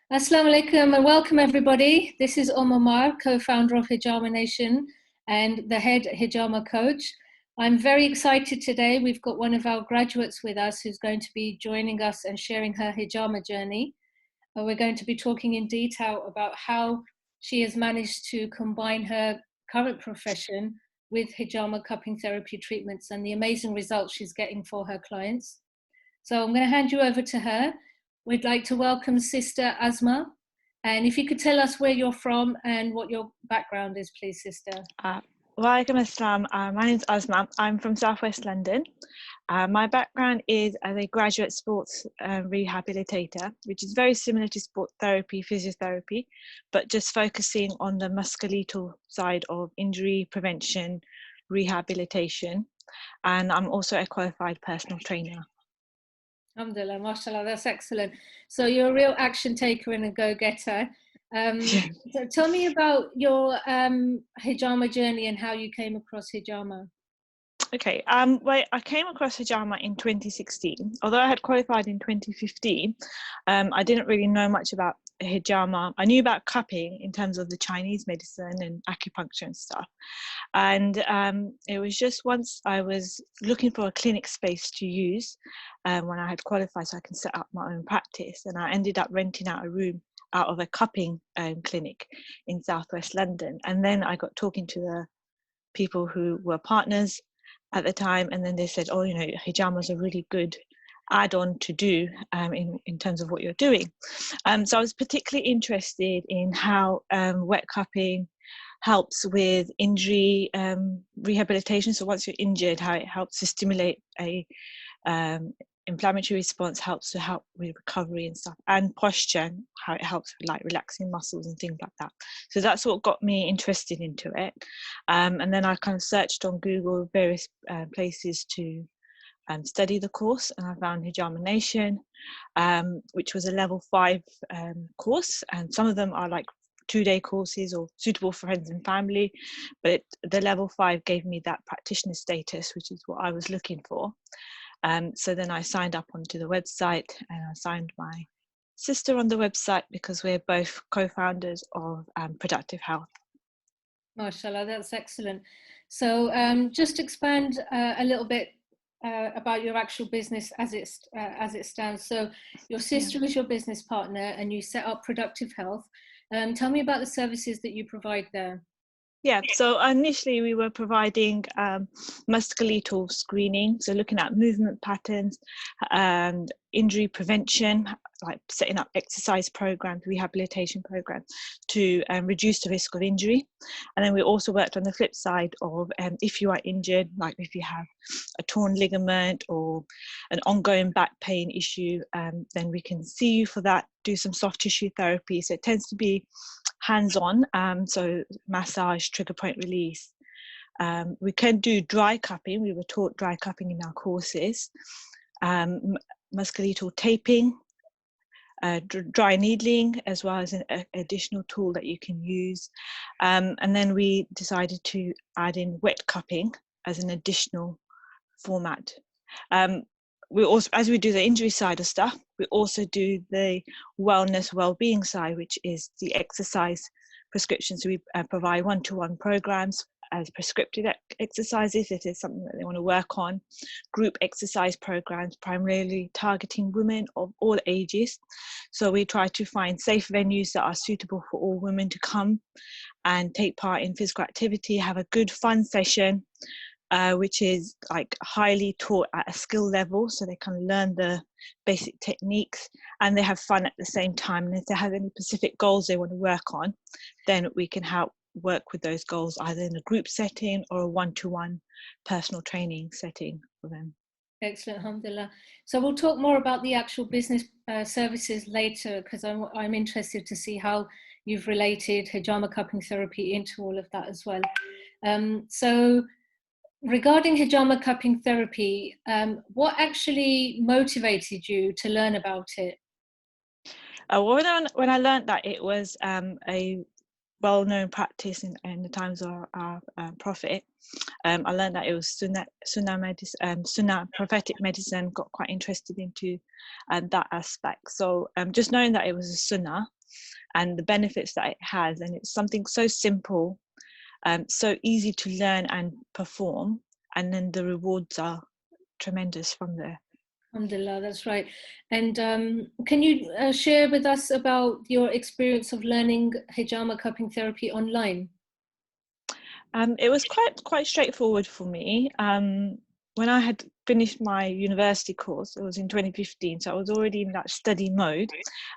Assalamu alaikum and welcome everybody. This is Omar, co-founder of Hijama Nation and the head Hijama coach. I'm very excited today. We've got one of our graduates with us who's going to be joining us and sharing her hijama journey. We're going to be talking in detail about how she has managed to combine her current profession with hijama cupping therapy treatments and the amazing results she's getting for her clients. So I'm going to hand you over to her. We'd like to welcome Sister Azma. And if you could tell us where you're from and what your background is, please, Sister. Walaikum Assalam. My name is Azma. I'm from Southwest London. My background is as a graduate sports rehabilitator, which is very similar to sport therapy, physiotherapy, but just focusing on the musculoskeletal side of injury prevention, rehabilitation. And I'm also a qualified personal trainer. Alhamdulillah, Mahshallah, that's excellent. So you're a real action taker and a go-getter. So tell me about your hijama journey and how you came across hijama. Okay, well, I came across hijama in 2016. Although I had qualified in 2015, I didn't really know much about hijama. I knew about cupping in terms of the Chinese medicine and acupuncture and stuff. And it was just once I was looking for a clinic space to use when I had qualified so I can set up my own practice. And I ended up renting out a room out of a cupping clinic in Southwest London. And then I got talking to the people who were partners at the time, and then they said, oh, you know, hijama is a really good add-on to do in terms of what you're doing. So I was particularly interested in how wet cupping helps with injury rehabilitation. So once you're injured, how it helps to stimulate a inflammatory response, helps to help with recovery and stuff, and posture, and how it helps with like relaxing muscles and things like that. So that's what got me interested into it. And then I kind of searched on Google various places to study the course, and I found Hijama Nation, which was a level 5 course, and some of them are like 2-day courses or suitable for friends and family, but the level 5 gave me that practitioner status, which is what I was looking for. So then I signed up onto the website, and I signed my sister on the website because we're both co-founders of Productive Health. Mashallah, that's excellent. So just expand a little bit about your actual business as it stands. So your sister is your business partner and you set up Productive Health. Tell me about the services that you provide there. Yeah, so initially we were providing musculoskeletal screening, so looking at movement patterns and injury prevention, like setting up exercise programs, rehabilitation programs to reduce the risk of injury. And then we also worked on the flip side of if you are injured, like if you have a torn ligament or an ongoing back pain issue, then we can see you for that, do some soft tissue therapy. So it tends to be hands-on, so massage, trigger point release. We can do dry cupping. We were taught dry cupping in our courses, musculoskeletal taping, dry needling, as well as an additional tool that you can use. And then we decided to add in wet cupping as an additional format. We also, as we do the injury side of stuff, we also do the wellness, well-being side, which is the exercise prescription. So we provide one-to-one programs as prescriptive exercises if there's something that they want to work on, group exercise programs primarily targeting women of all ages. So we try to find safe venues that are suitable for all women to come and take part in physical activity, have a good fun session, which is like highly taught at a skill level, so they can learn the basic techniques and they have fun at the same time. And if they have any specific goals they want to work on, then we can help work with those goals either in a group setting or a one-to-one personal training setting for them. Excellent, alhamdulillah. So we'll talk more about the actual business services later, because I'm interested to see how you've related hijama cupping therapy into all of that as well. So regarding hijama cupping therapy, what actually motivated you to learn about it? When I learned that it was a well-known practice in the times of our Prophet, I learned that it was Sunnah medicine, Sunnah prophetic medicine. Got quite interested into that aspect. So just knowing that it was a Sunnah and the benefits that it has. And it's something so simple, so easy to learn and perform, and then the rewards are tremendous from there. Alhamdulillah, that's right. And can you share with us about your experience of learning hijama cupping therapy online? It was quite straightforward for me. When I had finished my university course, it was in 2015, so I was already in that study mode,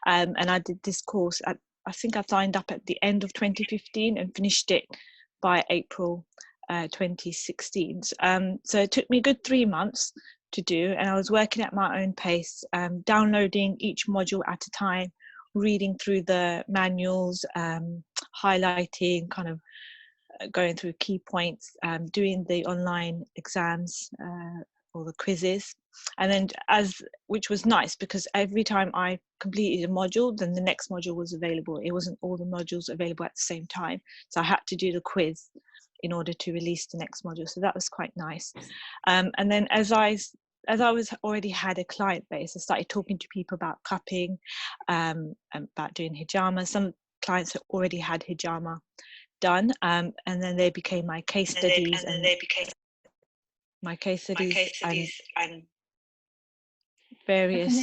and I did this course I think I signed up at the end of 2015 and finished it by April 2016. So it took me a good 3 months to do, and I was working at my own pace, downloading each module at a time, reading through the manuals, highlighting, kind of going through key points, doing the online exams or the quizzes, and then which was nice because every time I completed a module, then the next module was available. It wasn't all the modules available at the same time, so I had to do the quiz in order to release the next module. So that was quite nice. And then as I was already had a client base, I started talking to people about cupping, about doing hijama. Some clients already had hijama done, and then they became my case studies, and various.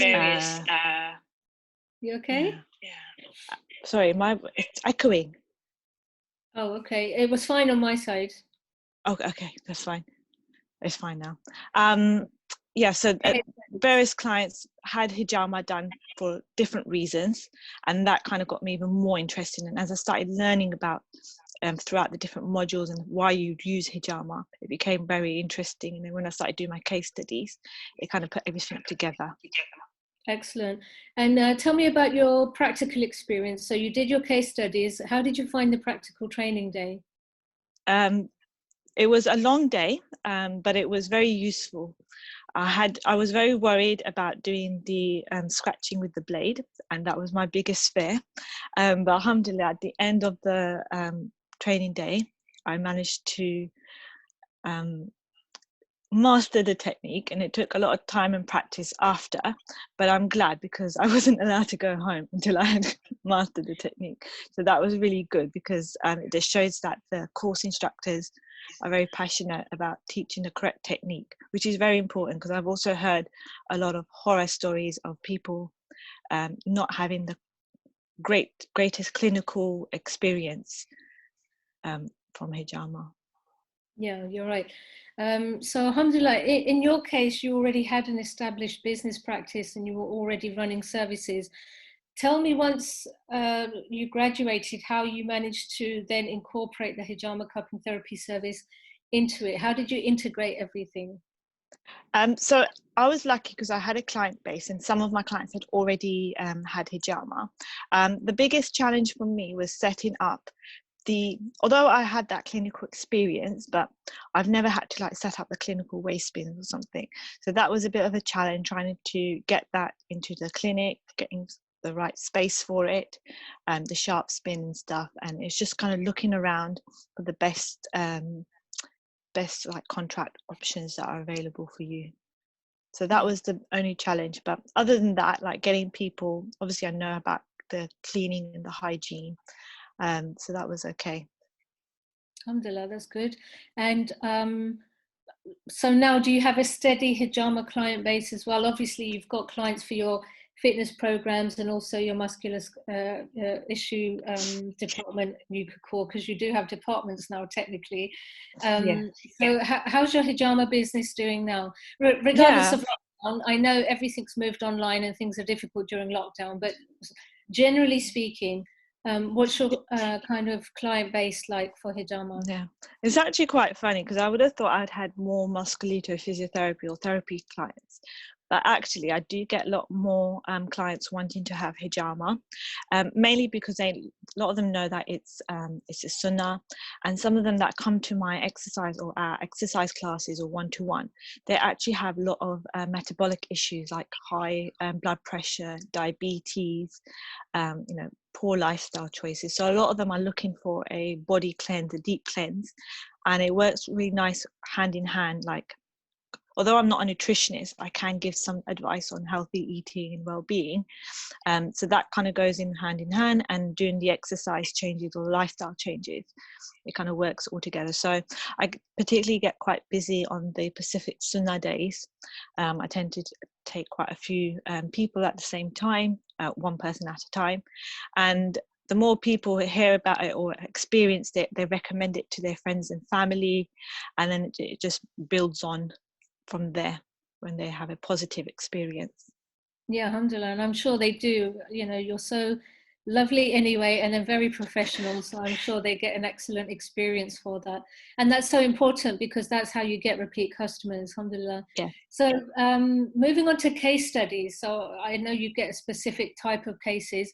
You okay? Yeah. Sorry, it's echoing. Oh, okay. It was fine on my side. Okay, that's fine. It's fine now. Yeah, so various clients had hijama done for different reasons, and that kind of got me even more interested. And as I started learning about throughout the different modules and why you'd use hijama, it became very interesting. And then when I started doing my case studies, it kind of put everything together. Excellent. And tell me about your practical experience. So you did your case studies. How did you find the practical training day? It was a long day, but it was very useful. I was very worried about doing the scratching with the blade, and that was my biggest fear. But alhamdulillah, at the end of the training day, I managed to master the technique, and it took a lot of time and practice after, but I'm glad because I wasn't allowed to go home until I had mastered the technique. So that was really good because it just shows that the course instructors are very passionate about teaching the correct technique, which is very important because I've also heard a lot of horror stories of people not having the greatest clinical experience from hijama. Yeah, you're right. So alhamdulillah, in your case, you already had an established business practice and you were already running services. Tell me, once you graduated, how you managed to then incorporate the hijama cupping therapy service into it. How did you integrate everything? So I was lucky because I had a client base and some of my clients had already had hijama. The biggest challenge for me was setting up although I had that clinical experience, but I've never had to set up the clinical waist spins or something. So that was a bit of a challenge, trying to get that into the clinic, getting the right space for it, the sharp spin and stuff. And it's just kind of looking around for the best contract options that are available for you. So that was the only challenge. But other than that, getting people, obviously I know about the cleaning and the hygiene. So that was okay. Alhamdulillah, that's good. And so now, do you have a steady hijama client base as well? Obviously, you've got clients for your fitness programs and also your muscular issue department, you could call, because you do have departments now technically. So how's your hijama business doing now? Regardless of lockdown, I know everything's moved online and things are difficult during lockdown, but generally speaking, what's your kind of client base like for hijama? Yeah, it's actually quite funny because I would have thought I'd had more musculoskeletal physiotherapy or therapy clients, but actually I do get a lot more clients wanting to have hijama, mainly because a lot of them know that it's a sunnah, and some of them that come to my exercise or our exercise classes or one-to-one, they actually have a lot of metabolic issues like high blood pressure, diabetes, poor lifestyle choices. So a lot of them are looking for a body cleanse, a deep cleanse, and it works really nice hand in hand, although I'm not a nutritionist, I can give some advice on healthy eating and well-being. So that kind of goes in hand, and doing the exercise changes or lifestyle changes, it kind of works all together. So I particularly get quite busy on the Pacific Sunnah days. I tend to take quite a few people at the same time, one person at a time. And the more people hear about it or experienced it, they recommend it to their friends and family. And then it just builds on from there when they have a positive experience. Yeah, alhamdulillah, and I'm sure they do. You know, you're so lovely anyway, and then very professional, so I'm sure they get an excellent experience for that. And that's so important, because that's how you get repeat customers, alhamdulillah. Yeah. So moving on to case studies. So I know you get a specific type of cases.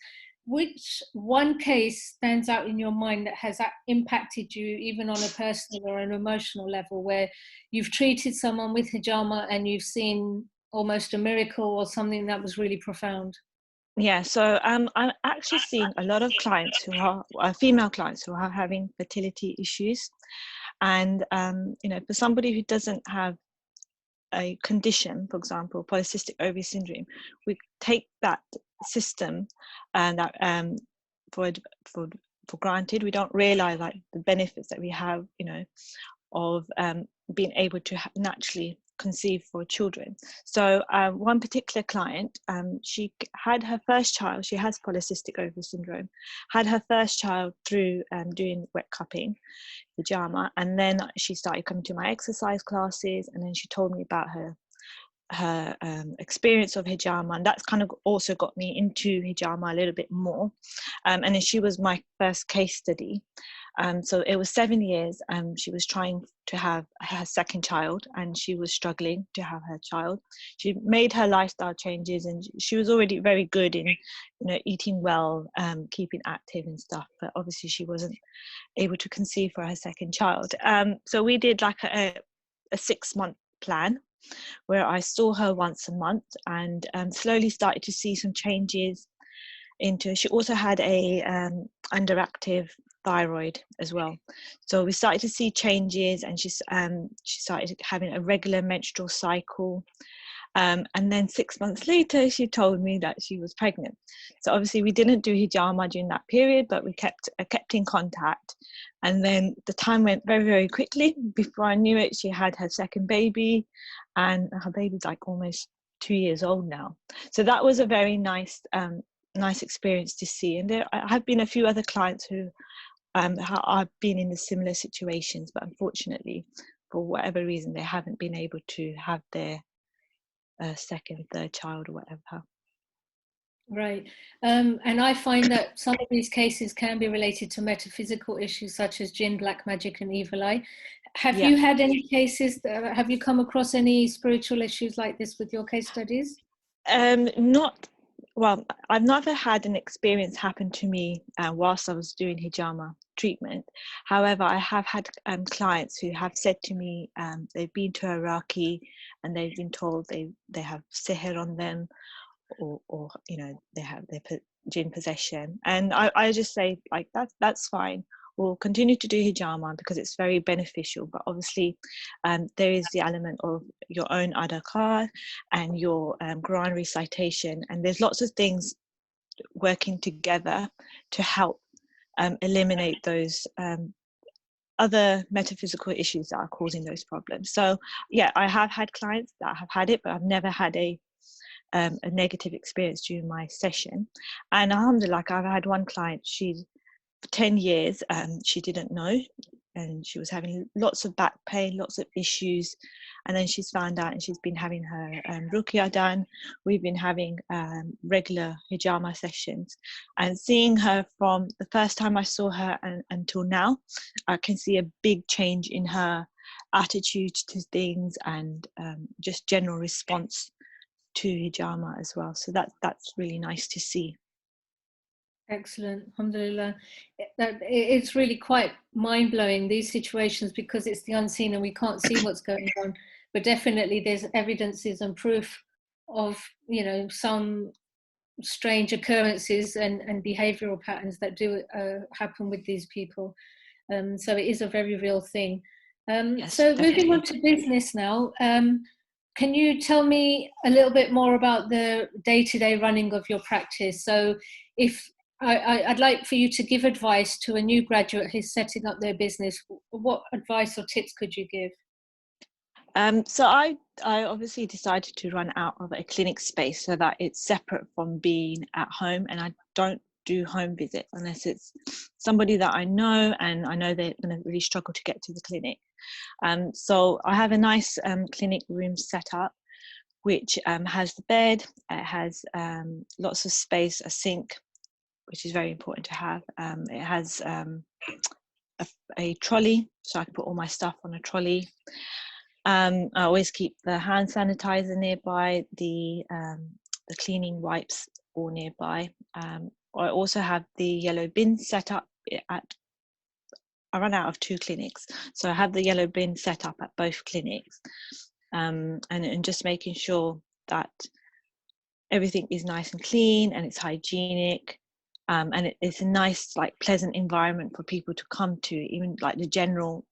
Which one case stands out in your mind that has impacted you, even on a personal or an emotional level, where you've treated someone with hijama and you've seen almost a miracle or something that was really profound? Yeah, so I'm actually seeing a lot of clients who are female clients who are having fertility issues. And you know, for somebody who doesn't have a condition, for example, polycystic ovary syndrome, we take that system and that for for granted. We don't realize like the benefits that we have, you know, of being able to naturally conceive for children. So one particular client, she had her first child, she has polycystic ovary syndrome, had her first child through doing wet cupping, hijama, and then she started coming to my exercise classes, and then she told me about her experience of hijama, and that's kind of also got me into hijama a little bit more. And then she was my first case study. So it was 7 years. She was trying to have her second child, and she was struggling to have her child. She made her lifestyle changes, and she was already very good in, you know, eating well, keeping active and stuff. But obviously, she wasn't able to conceive for her second child. So we did like a 6-month plan, where I saw her once a month, and slowly started to see some changes into. She also had a underactive thyroid as well, so we started to see changes, and she started having a regular menstrual cycle. And then 6 months later, she told me that she was pregnant. So obviously we didn't do hijama during that period, but we kept in contact. And then the time went very, very quickly. Before I knew it, she had her second baby, and her baby's like almost 2 years old now. So that was a very nice experience to see. And there have been a few other clients who have been in the similar situations, but unfortunately, for whatever reason, they haven't been able to have their second, third child or whatever. Right. And I find that some of these cases can be related to metaphysical issues such as jinn, black magic, and evil eye. Have Yeah. you had any cases, have you come across any spiritual issues like this with your case studies? Not, well, I've never had an experience happen to me whilst I was doing hijama treatment. However, I have had clients who have said to me they've been to Iraqi and they've been told they have sihr on them, or you know, they put jinn possession, and I just say like that's fine. We'll continue to do hijama because it's very beneficial, but obviously there is the element of your own adhkar and your Quran recitation, and there's lots of things working together to help eliminate those other metaphysical issues that are causing those problems. So yeah, I have had clients that have had it, but I've never had a negative experience during my session. And alhamdulillah, I've had one client, she for 10 years she didn't know, and she was having lots of back pain, lots of issues, and then she's found out, and she's been having her ruqya done. We've been having regular hijama sessions, and seeing her from the first time I saw her until now, I can see a big change in her attitude to things, and just general response to hijama as well. So that's really nice to see. Excellent, alhamdulillah. It's really quite mind-blowing, these situations, because it's the unseen and we can't see what's going on, but definitely there's evidences and proof of, you know, some strange occurrences and behavioral patterns that do happen with these people. So it is a very real thing. Yes, So definitely. moving on to business now. can you tell me a little bit more about the day-to-day running of your practice? So if I'd like for you to give advice to a new graduate who's setting up their business, what advice or tips could you give? So I obviously decided to run out of a clinic space so that it's separate from being at home, and I don't do home visits unless it's somebody that I know and I know they're going to really struggle to get to the clinic. So I have a nice clinic room set up, which has the bed, it has lots of space, a sink, which is very important to have. It has a trolley, so I can put all my stuff on a trolley. I always keep the hand sanitizer nearby, the cleaning wipes all nearby. I also have the yellow bin set up I run out of 2 clinics, so I have the yellow bin set up at both clinics, and just making sure that everything is nice and clean and it's hygienic, and it's a nice, like, pleasant environment for people to come to, even like the general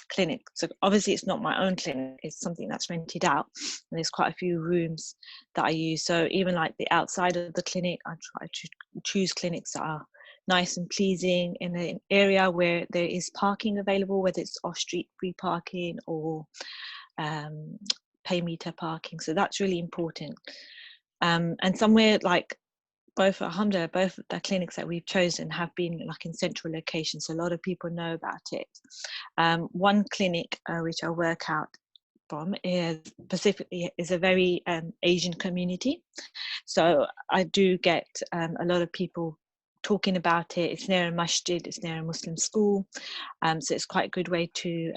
clinic. So obviously it's not my own clinic, it's something that's rented out, and there's quite a few rooms that I use. So even like the outside of the clinic, I try to choose clinics that are nice and pleasing in an area where there is parking available, whether it's off-street free parking or pay meter parking. So that's really important. And somewhere like both of the clinics that we've chosen have been like in central locations, so a lot of people know about it. One clinic which I work out from is a very Asian community, so I do get a lot of people talking about it. It's near a masjid, it's near a Muslim school, so it's quite a good way to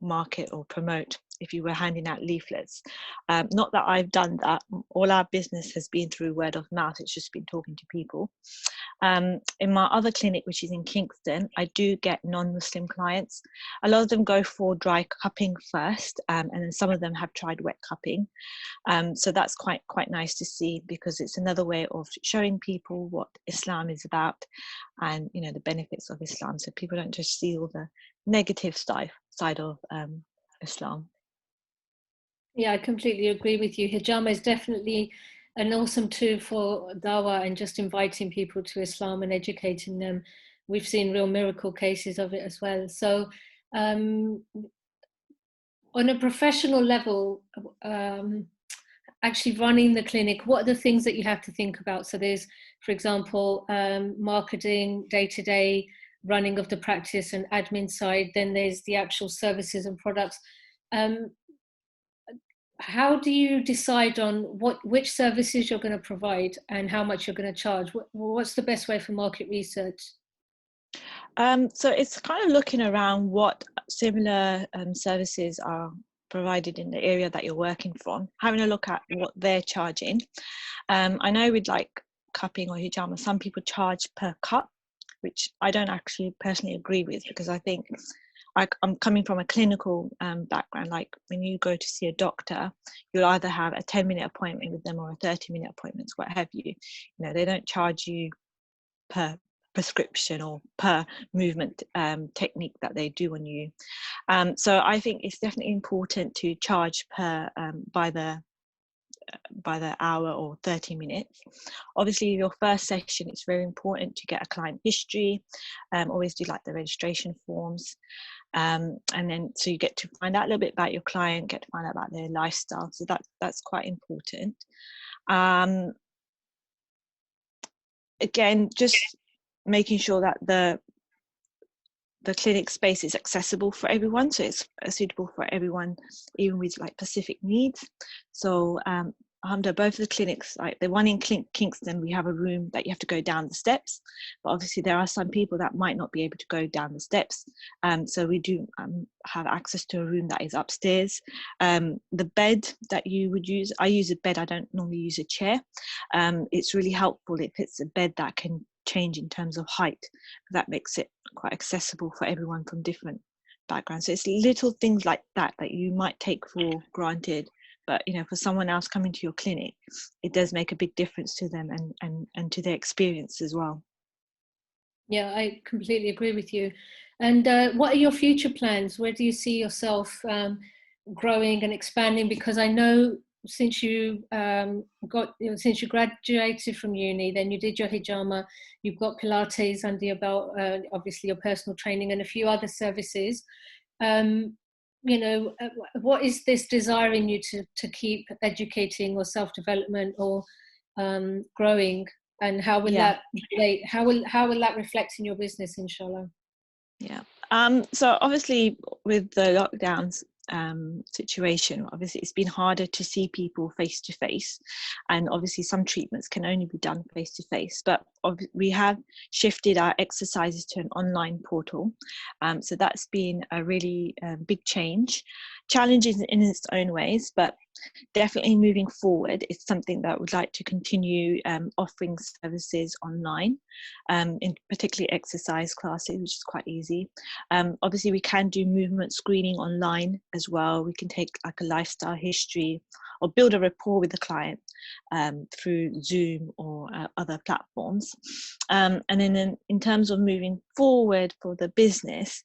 market or promote if you were handing out leaflets. Not that I've done that, all our business has been through word of mouth, it's just been talking to people. In my other clinic, which is in Kingston, I do get non-Muslim clients. A lot of them go for dry cupping first, and then some of them have tried wet cupping. So that's quite nice to see, because it's another way of showing people what Islam is about and, you know, the benefits of Islam, so people don't just see all the negative side of Islam. Yeah, I completely agree with you. Hijama is definitely an awesome tool for dawah and just inviting people to Islam and educating them. We've seen real miracle cases of it as well. So on a professional level, actually running the clinic, what are the things that you have to think about? So there's, for example, marketing, day-to-day running of the practice and admin side. Then there's the actual services and products. How do you decide on which services you're going to provide and how much you're going to charge? What's the best way for market research? So it's kind of looking around what similar services are provided in the area that you're working from, having a look at what they're charging. I know with like cupping or hijama, some people charge per cup, which I don't actually personally agree with, because I think I'm coming from a clinical background. Like when you go to see a doctor, you'll either have a 10-minute appointment with them or a 30-minute appointment, what have you. You know, they don't charge you per prescription or per movement technique that they do on you. So I think it's definitely important to charge per by the hour or 30 minutes. Obviously, your first session, it's very important to get a client history. Always do like the registration forms. And then so you get to find out a little bit about your client, get to find out about their lifestyle. So that's quite important. Again, just making sure that the clinic space is accessible for everyone, so it's suitable for everyone, even with like specific needs. So both of the clinics, like the one in Kingston, we have a room that you have to go down the steps, but obviously there are some people that might not be able to go down the steps, so we do have access to a room that is upstairs. The bed that you would use, I use a bed, I don't normally use a chair. It's really helpful if it's a bed that can change in terms of height. That makes it quite accessible for everyone from different backgrounds. So it's little things like that you might take for granted, but you know, for someone else coming to your clinic, it does make a big difference to them and to their experience as well. Yeah, I completely agree with you. And what are your future plans? Where do you see yourself growing and expanding? Because I know since you since you graduated from uni, then you did your hijama, you've got Pilates under your belt, obviously your personal training and a few other services. You know, what is this desire in you to keep educating or self-development or growing, and how will Yeah. that relate? How will that reflect in your business, inshallah? Yeah. So obviously with the lockdowns situation, obviously it's been harder to see people face to face, and obviously some treatments can only be done face to face, but we have shifted our exercises to an online portal. So that's been a really big change, challenges in its own ways, but definitely moving forward, it's something that I would like to continue offering services online, in particularly exercise classes, which is quite easy. Obviously, we can do movement screening online as well. We can take like a lifestyle history or build a rapport with the client through Zoom or other platforms. And then in terms of moving forward for the business,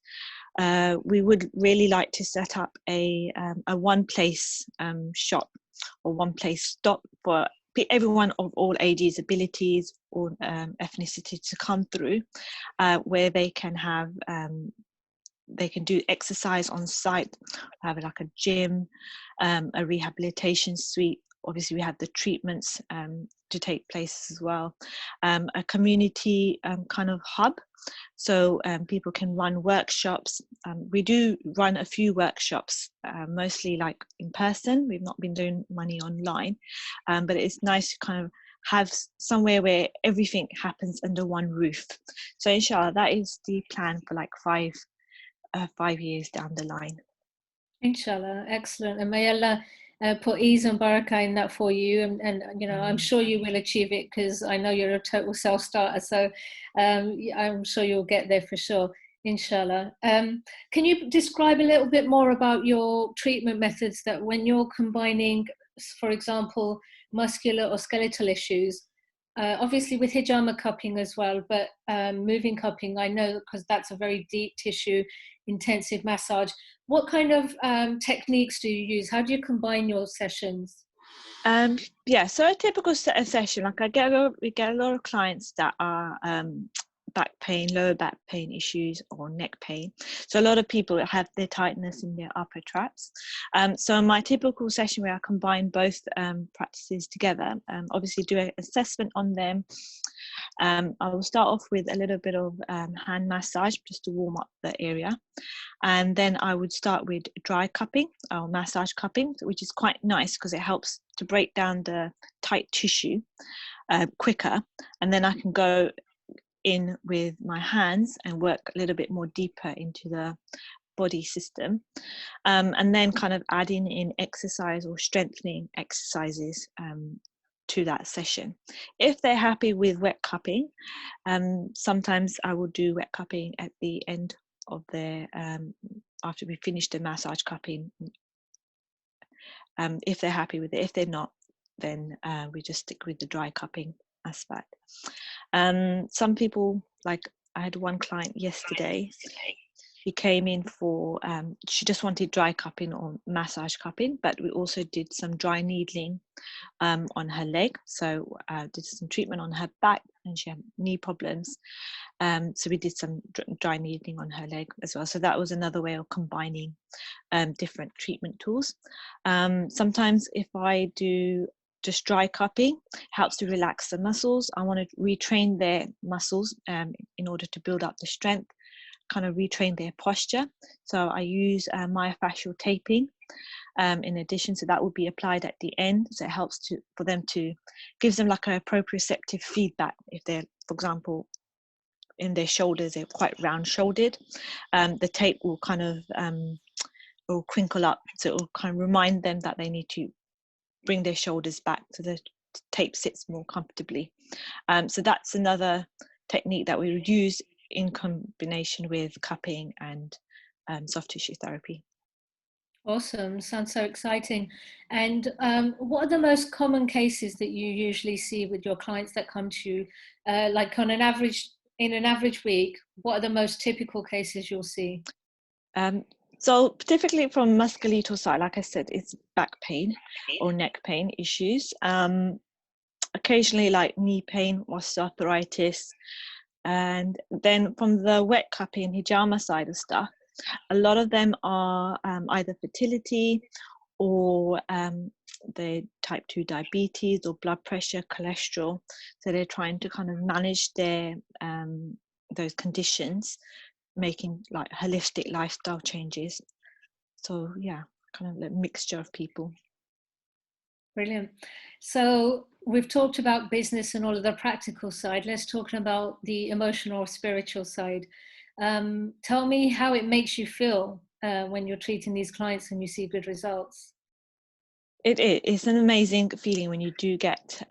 we would really like to set up a one place shop or one place stop for everyone of all ages, abilities, or ethnicity to come through, where they can have they can do exercise on site, have like a gym, a rehabilitation suite. Obviously, we have the treatments to take place as well, a community kind of hub. So people can run workshops. We do run a few workshops, mostly like in person. We've not been doing many online, but it's nice to kind of have somewhere where everything happens under one roof. So inshallah, that is the plan for like 5 years down the line. Inshallah, excellent. And may Allah put ease and barakah in that for you. And you know, I'm sure you will achieve it, because I know you're a total self-starter. So I'm sure you'll get there for sure, inshallah. Can you describe a little bit more about your treatment methods, that when you're combining, for example, muscular or skeletal issues, obviously with hijama cupping as well, but moving cupping, I know, because that's a very deep tissue intensive massage. What kind of techniques do you use? How do you combine your sessions? Yeah, so a typical session, like we get a lot of clients that are back pain, lower back pain issues, or neck pain. So a lot of people have their tightness in their upper traps. So in my typical session, where I combine both practices together, obviously do an assessment on them. I will start off with a little bit of hand massage just to warm up the area. And then I would start with dry cupping or massage cupping, which is quite nice because it helps to break down the tight tissue quicker. And then I can go in with my hands and work a little bit more deeper into the body system, and then kind of adding in exercise or strengthening exercises to that session. If they're happy with wet cupping, sometimes I will do wet cupping at the end of their after we finish the massage cupping, if they're happy with it. If they're not, then we just stick with the dry cupping aspect. Some people, like I had one client yesterday, she came in for she just wanted dry cupping or massage cupping, but we also did some dry needling on her leg. So did some treatment on her back, and she had knee problems, so we did some dry needling on her leg as well. So that was another way of combining different treatment tools. Sometimes if I do just dry cupping, helps to relax the muscles. I want to retrain their muscles in order to build up the strength, kind of retrain their posture. So I use myofascial taping in addition, so that will be applied at the end. So it helps for them to, gives them like a proprioceptive feedback. If they're, for example, in their shoulders, they're quite round shouldered, the tape will kind of will crinkle up, so it will kind of remind them that they need to bring their shoulders back so the tape sits more comfortably. So that's another technique that we would use in combination with cupping and soft tissue therapy. Awesome, sounds so exciting. And what are the most common cases that you usually see with your clients that come to you? Like on an average, in an average week, what are the most typical cases you'll see? So typically from musculoskeletal side, like I said, it's back pain or neck pain issues. Occasionally like knee pain, osteoarthritis. And then from the wet cupping hijama side of stuff, a lot of them are either fertility or the type 2 diabetes or blood pressure, cholesterol. So they're trying to kind of manage their those conditions, making like holistic lifestyle changes. So yeah, kind of a mixture of people. Brilliant. So we've talked about business and all of the practical side. Let's talk about the emotional or spiritual side. Tell me how it makes you feel when you're treating these clients and you see good results. It's an amazing feeling when you do get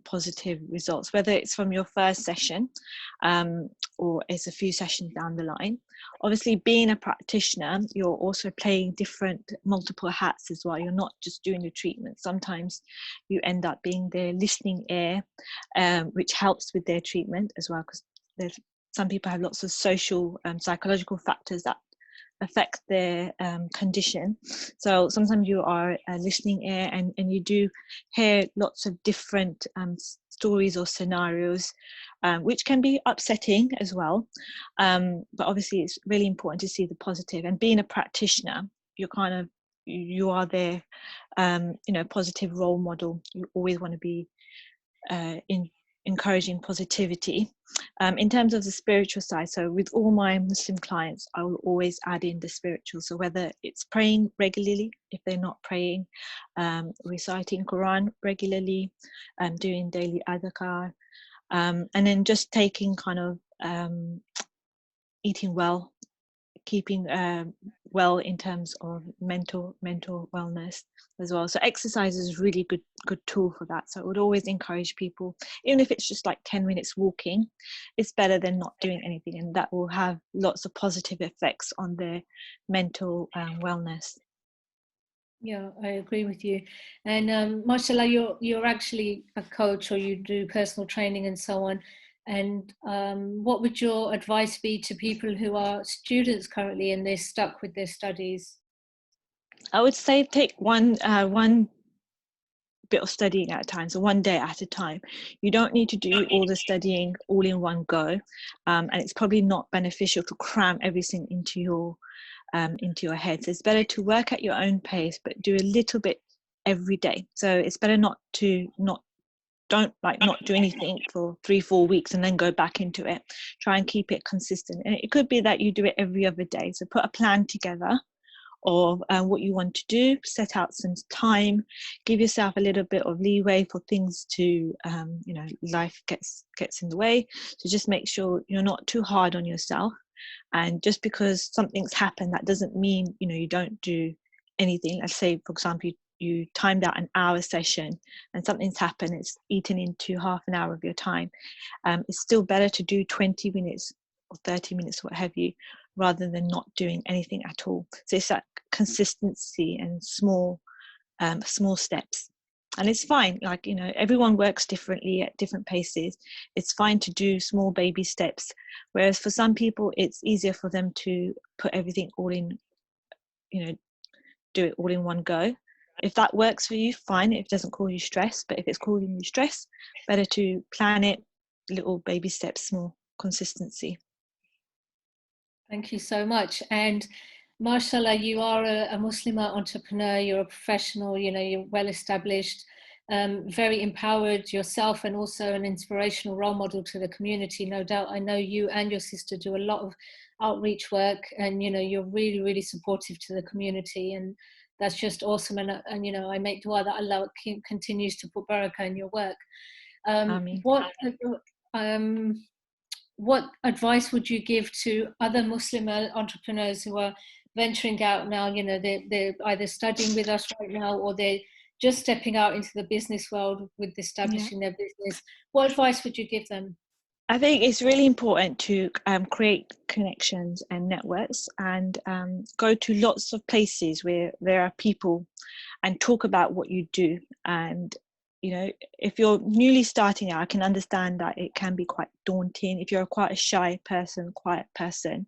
positive results, whether it's from your first session or it's a few sessions down the line. Obviously, being a practitioner, you're also playing different multiple hats as well. You're not just doing the treatment. Sometimes you end up being their listening ear, which helps with their treatment as well, because some people have lots of social psychological factors that affect their condition. So sometimes you are a listening ear and you do hear lots of different stories or scenarios, which can be upsetting as well. But obviously it's really important to see the positive, and being a practitioner, you are their positive role model. You always want to be encouraging positivity. In terms of the spiritual side, so with all my Muslim clients, I will always add in the spiritual. So whether it's praying regularly, if they're not praying, reciting Quran regularly, doing daily adhkar, and then just taking kind of eating well, keeping well in terms of mental wellness as well. So exercise is a really good tool for that. So I would always encourage people, even if it's just like 10 minutes walking, it's better than not doing anything, and that will have lots of positive effects on their mental wellness. Yeah, I agree with you. And Mahshallah, you're actually a coach, or you do personal training and so on. And what would your advice be to people who are students currently and they're stuck with their studies? I would say take one bit of studying at a time, so one day at a time. You don't need to do all the studying all in one go, and it's probably not beneficial to cram everything into your head. So it's better to work at your own pace, but do a little bit every day. So it's better not do anything for 3-4 weeks and then go back into it. Try and keep it consistent, and it could be that you do it every other day. So put a plan together of what you want to do, set out some time, give yourself a little bit of leeway for things to life gets in the way. So just make sure you're not too hard on yourself, and just because something's happened, that doesn't mean you don't do anything. Let's say, for example, you timed out an hour session and something's happened, it's eaten into half an hour of your time. It's still better to do 20 minutes or 30 minutes, what have you, rather than not doing anything at all. So it's that consistency and small steps. And it's fine, everyone works differently at different paces. It's fine to do small baby steps, whereas for some people it's easier for them to put everything all in, do it all in one go. If that works for you, fine. If it doesn't cause you stress, but if it's causing you stress, better to plan it, little baby steps, small consistency. Thank you so much. And Mashallah, you are a Muslim entrepreneur, you're a professional, you're well established, very empowered yourself, and also an inspirational role model to the community. No doubt, I know you and your sister do a lot of outreach work, and you're really, really supportive to the community, and that's just awesome. And I make dua that Allah continues to put barakah in your work. What advice would you give to other Muslim entrepreneurs who are venturing out now? They're either studying with us right now, or they're just stepping out into the business world with establishing their business. What advice would you give them? I think it's really important to create connections and networks, and go to lots of places where there are people, and talk about what you do. And if you're newly starting out, I can understand that it can be quite daunting if you're quite a shy person, quiet person.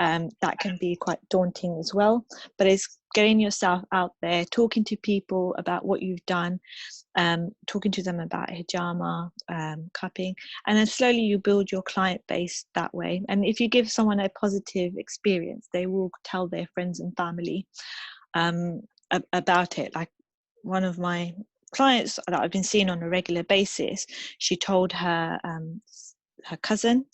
that can be quite daunting as well. But it's getting yourself out there, talking to people about what you've done, talking to them about hijama, cupping, and then slowly you build your client base that way. And if you give someone a positive experience, they will tell their friends and family about it. Like one of my clients that I've been seeing on a regular basis, she told her cousin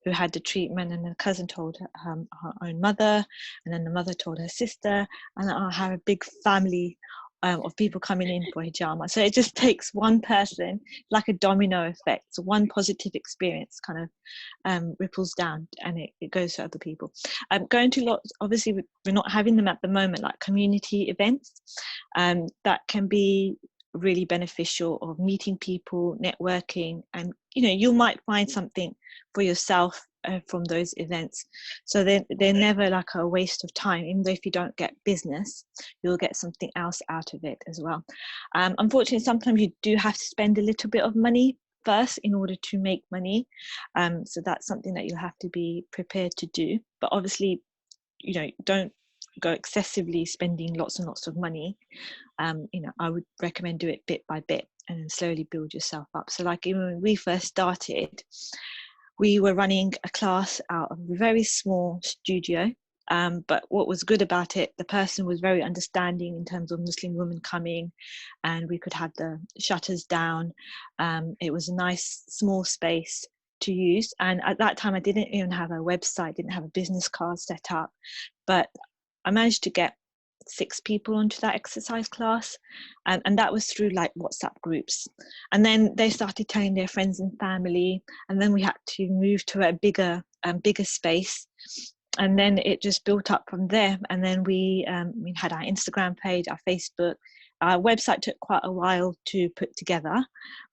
who had the treatment, and the cousin told her own mother, and then the mother told her sister, and I have a big family of people coming in for hijama. So it just takes one person, like a domino effect. So one positive experience kind of ripples down, and it goes to other people. Going to lots, obviously we're not having them at the moment, like community events that can be really beneficial, of meeting people, networking, and you might find something for yourself from those events. So they're never like a waste of time. Even though if you don't get business, you'll get something else out of it as well. Unfortunately, sometimes you do have to spend a little bit of money first in order to make money, so that's something that you'll have to be prepared to do. But obviously, don't go excessively spending lots and lots of money. I would recommend do it bit by bit and then slowly build yourself up. So like even when we first started, we were running a class out of a very small studio, but what was good about it, the person was very understanding in terms of Muslim women coming, and we could have the shutters down. It was a nice small space to use, and at that time I didn't even have a website, didn't have a business card set up, but I managed to get 6 people onto that exercise class, and that was through like WhatsApp groups. And then they started telling their friends and family, and then we had to move to a bigger space, and then it just built up from there. And then we had our Instagram page, our Facebook. Our website took quite a while to put together,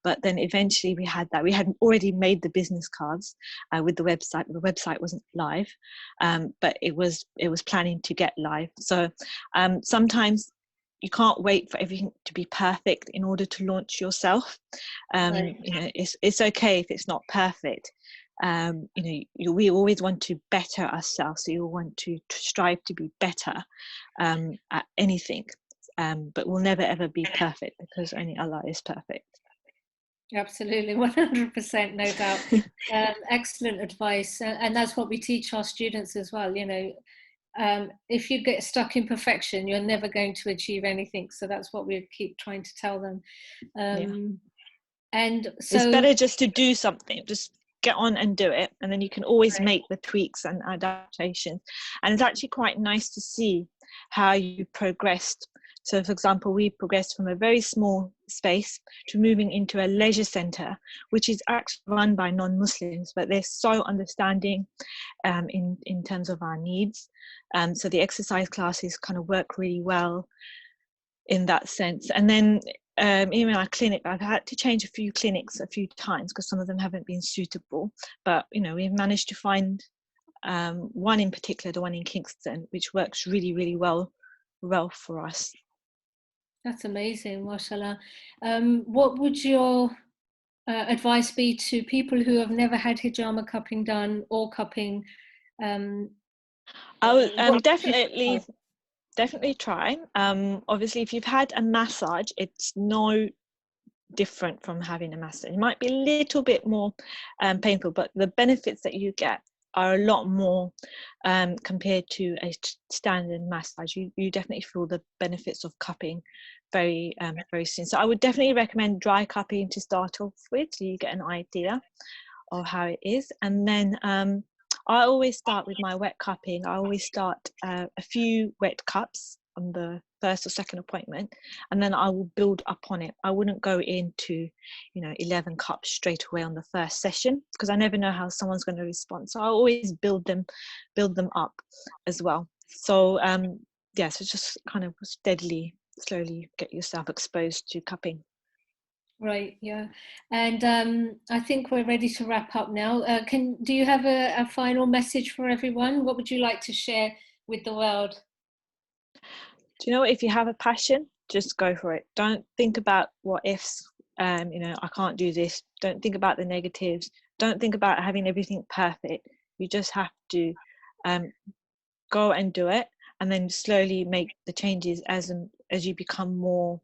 but then eventually we had that. We had already made the business cards with the website. The website wasn't live, but it was planning to get live. So sometimes you can't wait for everything to be perfect in order to launch yourself. Right. It's okay if it's not perfect. We always want to better ourselves, so you want to strive to be better at anything. But we'll never ever be perfect, because only Allah is perfect. Absolutely, 100%, no doubt. Excellent advice, and that's what we teach our students as well. If you get stuck in perfection, you're never going to achieve anything. So that's what we keep trying to tell them. And so it's better just to do something, just get on and do it, and then you can always make the tweaks and adaptations. And it's actually quite nice to see how you progressed. So for example, we progressed from a very small space to moving into a leisure center, which is actually run by non-Muslims, but they're so understanding in terms of our needs. So the exercise classes kind of work really well in that sense. And then even our clinic, I've had to change a few clinics a few times because some of them haven't been suitable. But we've managed to find one in particular, the one in Kingston, which works really, really well for us. That's amazing, Mahshallah. What would your advice be to people who have never had hijama cupping done or cupping? I would definitely try. Obviously, if you've had a massage, it's no different from having a massage. It might be a little bit more painful, but the benefits that you get are a lot more compared to a standard massage. You definitely feel the benefits of cupping very soon. So I would definitely recommend dry cupping to start off with, so you get an idea of how it is. And then I always start with my wet cupping. I always start a few wet cups on the first or second appointment, and then I will build up on it. I wouldn't go into 11 cups straight away on the first session, because I never know how someone's going to respond. So I always build them up as well. So so just kind of slowly get yourself exposed to cupping. Right, yeah. And I think we're ready to wrap up now. Do you have a final message for everyone? What would you like to share with the world? Do you know what? If you have a passion, just go for it. Don't think about what ifs. I can't do this. Don't think about the negatives. Don't think about having everything perfect. You just have to go and do it, and then slowly make the changes as you become more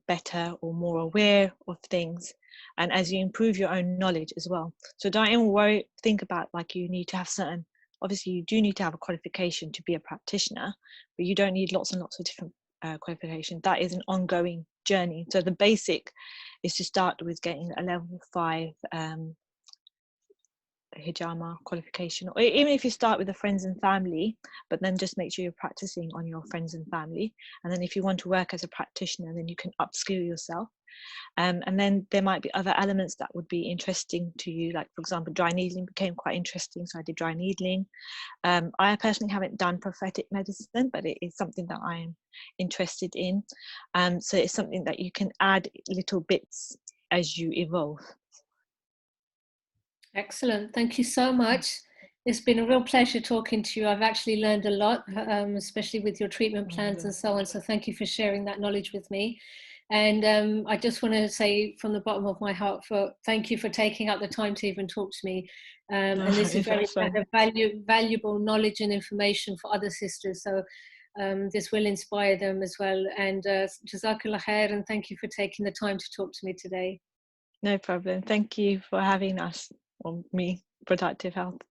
better or more aware of things, and as you improve your own knowledge as well. So don't even think about like you need to have certain, obviously you do need to have a qualification to be a practitioner, but you don't need lots and lots of different qualifications. That is an ongoing journey. So the basic is to start with getting a level 5 hijama qualification, or even if you start with the friends and family, but then just make sure you're practicing on your friends and family. And then if you want to work as a practitioner, then you can upskill yourself. And then there might be other elements that would be interesting to you, like for example dry needling became quite interesting, so I did dry needling. I personally haven't done prophetic medicine, but it is something that I am interested in. So it's something that you can add little bits as you evolve. Excellent. Thank you so much. It's been a real pleasure talking to you. I've actually learned a lot, especially with your treatment plans and so on. So thank you for sharing that knowledge with me. And I just want to say from the bottom of my heart, thank you for taking out the time to even talk to me. And this is very kind of valuable knowledge and information for other sisters. So this will inspire them as well. And Jazakallah khair, and thank you for taking the time to talk to me today. No problem. Thank you for having us, or me, Productive Health.